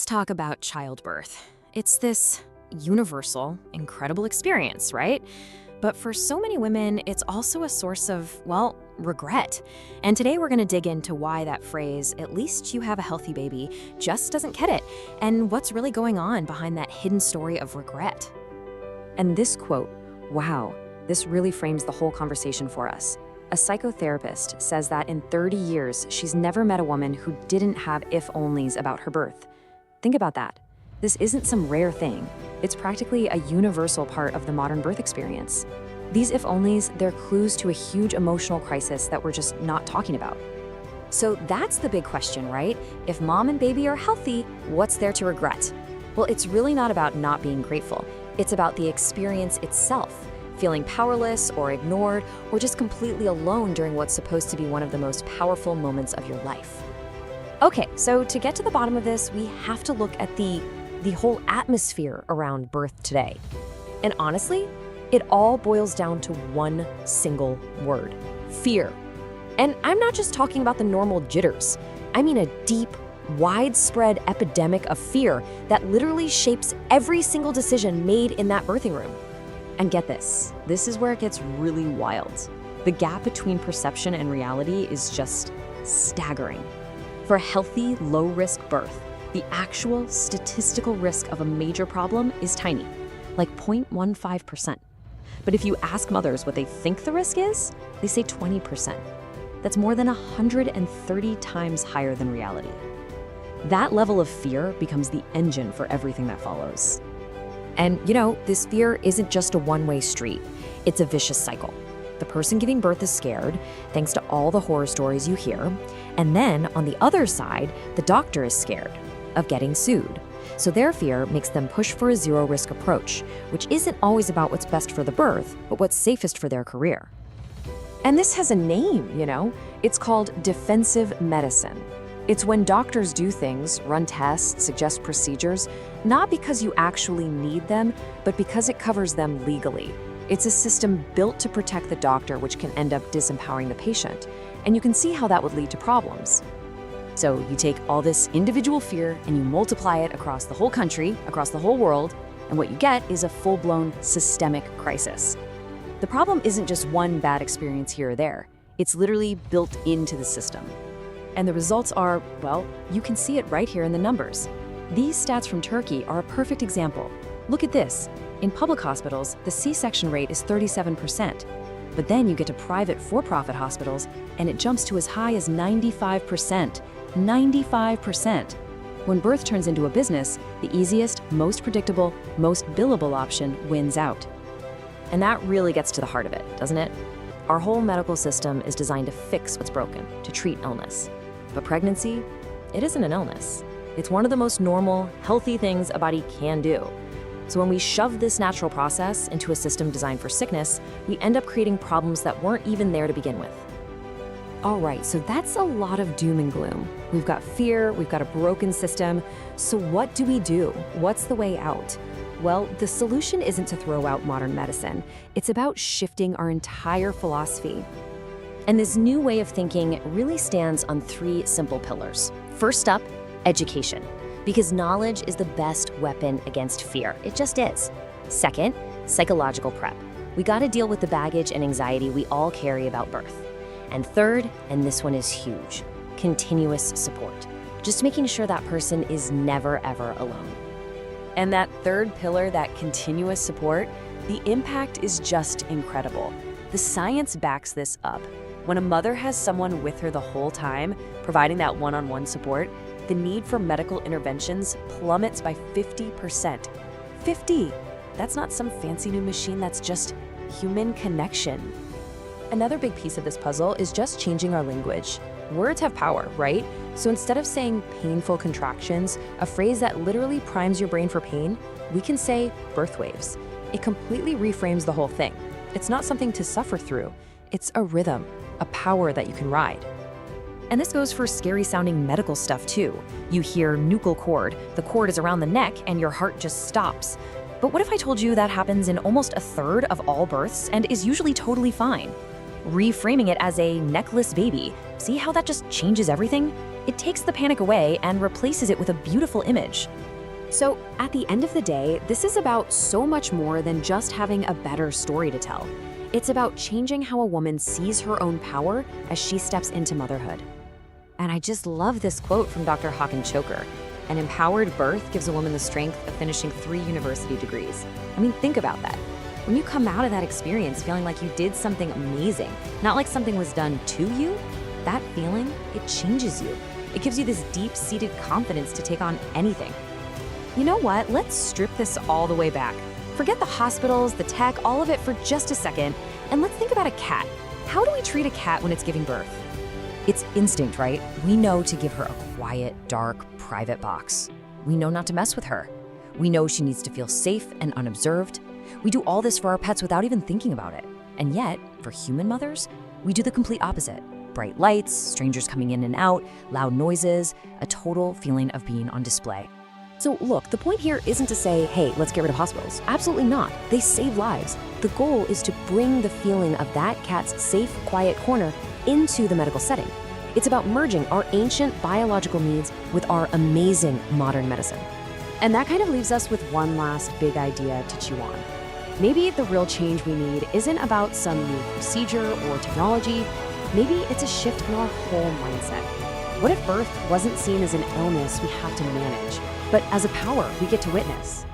Let's talk about childbirth. It's this universal, incredible experience, right? But for so many women, it's also a source of, well, regret. And today we're going to dig into why that phrase, "at least you have a healthy baby," just doesn't get it, and what's really going on behind that hidden story of regret. And this quote, wow, this really frames the whole conversation for us. A psychotherapist says that in 30 years, she's never met a woman who didn't have if-onlys about her birth. Think about that. This isn't some rare thing. It's practically a universal part of the modern birth experience. These if-onlys, they're clues to a huge emotional crisis that we're just not talking about. So that's the big question, right? If mom and baby are healthy, what's there to regret? Well, it's really not about not being grateful. It's about the experience itself, feeling powerless or ignored or just completely alone during what's supposed to be one of the most powerful moments of your life. Okay, so to get to the bottom of this, we have to look at the whole atmosphere around birth today. And honestly, it all boils down to one single word: fear. And I'm not just talking about the normal jitters. I mean a deep, widespread epidemic of fear that literally shapes every single decision made in that birthing room. And get this is where it gets really wild. The gap between perception and reality is just staggering. For a healthy, low-risk birth, the actual statistical risk of a major problem is tiny, like 0.15%. But if you ask mothers what they think the risk is, they say 20%. That's more than 130 times higher than reality. That level of fear becomes the engine for everything that follows. And, this fear isn't just a one-way street. It's a vicious cycle. The person giving birth is scared, thanks to all the horror stories you hear. And then, on the other side, the doctor is scared of getting sued. So their fear makes them push for a zero-risk approach, which isn't always about what's best for the birth, but what's safest for their career. And this has a name, It's called defensive medicine. It's when doctors do things, run tests, suggest procedures, not because you actually need them, but because it covers them legally. It's a system built to protect the doctor, which can end up disempowering the patient. And you can see how that would lead to problems. So you take all this individual fear and you multiply it across the whole country, across the whole world, and what you get is a full-blown systemic crisis. The problem isn't just one bad experience here or there. It's literally built into the system. And the results are, well, you can see it right here in the numbers. These stats from Turkey are a perfect example. Look at this. In public hospitals, the C-section rate is 37%. But then you get to private for-profit hospitals, and it jumps to as high as 95%. 95%. When birth turns into a business, the easiest, most predictable, most billable option wins out. And that really gets to the heart of it, doesn't it? Our whole medical system is designed to fix what's broken, to treat illness. But pregnancy, it isn't an illness. It's one of the most normal, healthy things a body can do. So when we shove this natural process into a system designed for sickness, we end up creating problems that weren't even there to begin with. All right, so that's a lot of doom and gloom. We've got fear, we've got a broken system. So what do we do? What's the way out? Well, the solution isn't to throw out modern medicine. It's about shifting our entire philosophy. And this new way of thinking really stands on three simple pillars. First up, education. Because knowledge is the best weapon against fear. It just is. Second, psychological prep. We gotta deal with the baggage and anxiety we all carry about birth. And third, and this one is huge, continuous support. Just making sure that person is never, ever alone. And that third pillar, that continuous support, the impact is just incredible. The science backs this up. When a mother has someone with her the whole time, providing that one-on-one support, the need for medical interventions plummets by 50%. 50! That's not some fancy new machine, that's just human connection. Another big piece of this puzzle is just changing our language. Words have power, right? So instead of saying painful contractions, a phrase that literally primes your brain for pain, we can say birth waves. It completely reframes the whole thing. It's not something to suffer through. It's a rhythm, a power that you can ride. And this goes for scary-sounding medical stuff too. You hear nuchal cord, the cord is around the neck and your heart just stops. But what if I told you that happens in almost a third of all births and is usually totally fine? Reframing it as a necklace baby, see how that just changes everything? It takes the panic away and replaces it with a beautiful image. So, at the end of the day, this is about so much more than just having a better story to tell. It's about changing how a woman sees her own power as she steps into motherhood. And I just love this quote from Dr. Hakan Choker. An empowered birth gives a woman the strength of finishing 3 university degrees. I mean, think about that. When you come out of that experience feeling like you did something amazing, not like something was done to you, that feeling, it changes you. It gives you this deep-seated confidence to take on anything. You know what? Let's strip this all the way back. Forget the hospitals, the tech, all of it for just a second, and let's think about a cat. How do we treat a cat when it's giving birth? It's instinct, right? We know to give her a quiet, dark, private box. We know not to mess with her. We know she needs to feel safe and unobserved. We do all this for our pets without even thinking about it. And yet, for human mothers, we do the complete opposite. Bright lights, strangers coming in and out, loud noises, a total feeling of being on display. So look, the point here isn't to say, hey, let's get rid of hospitals. Absolutely not. They save lives. The goal is to bring the feeling of that cat's safe, quiet corner into the medical setting. It's about merging our ancient biological needs with our amazing modern medicine. And that kind of leaves us with one last big idea to chew on. Maybe the real change we need isn't about some new procedure or technology. Maybe it's a shift in our whole mindset. What if birth wasn't seen as an illness we have to manage, but as a power we get to witness?